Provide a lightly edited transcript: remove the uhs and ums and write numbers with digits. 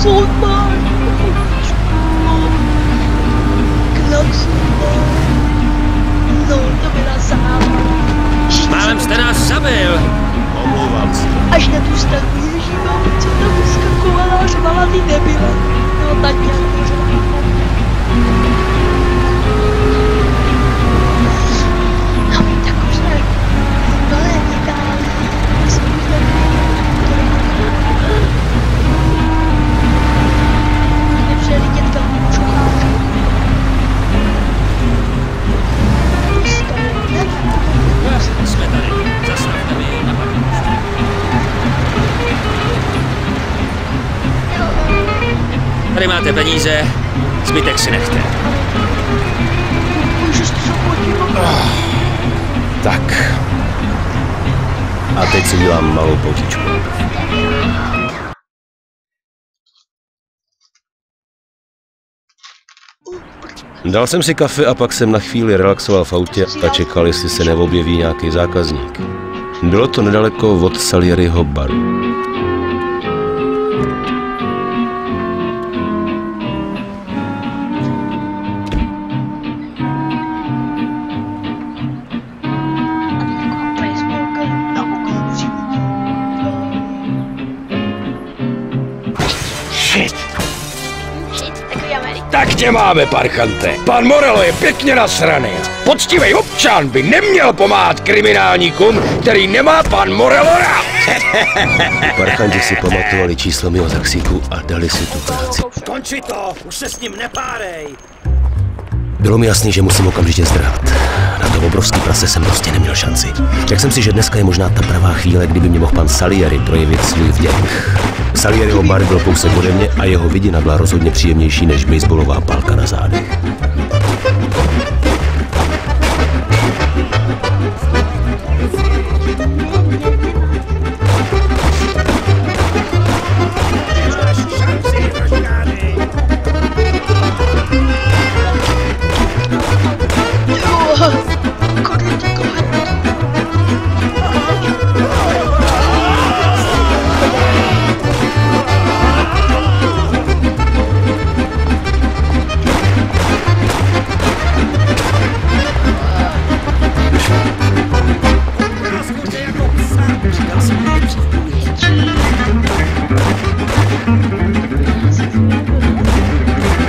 fotbal, no, to byla záva. Málem jste nás zabil. Omlouvám se. Až na tu stavbu Ježíma, co tam vyskakovala a řvala ty debile. No, tak nějak pořád. No, tak už ne. To je ideální. Nepřijeli dětka čucháka. Jsme tady. Zastavte mi na parkovišti. Tady máte peníze, zbytek si nechte. Tak. A teď si dělám malou poutičku. Dal jsem si kafe a pak jsem na chvíli relaxoval v autě a čekal, jestli se neobjeví nějaký zákazník. Bylo to nedaleko od Salieriho baru. Tak tě máme, parchante. Pan Morello je pěkně nasraný. Poctivý občan by neměl pomáhat kriminálníkům, který nemá pan Morello rád. Parchanti si pamatovali číslo mého taxíku a dali si tu práci. Konči to, už se s ním nepárej. Bylo mi jasný, že musím okamžitě zdrhat. Na to obrovský prase jsem prostě neměl šanci. Řekl jsem si, že dneska je možná ta pravá chvíle, kdyby mě mohl pan Salieri projevit svůj vděk. Salieriho bar byl kousek ode mě a jeho vidina byla rozhodně příjemnější než baseballová pálka na zádech.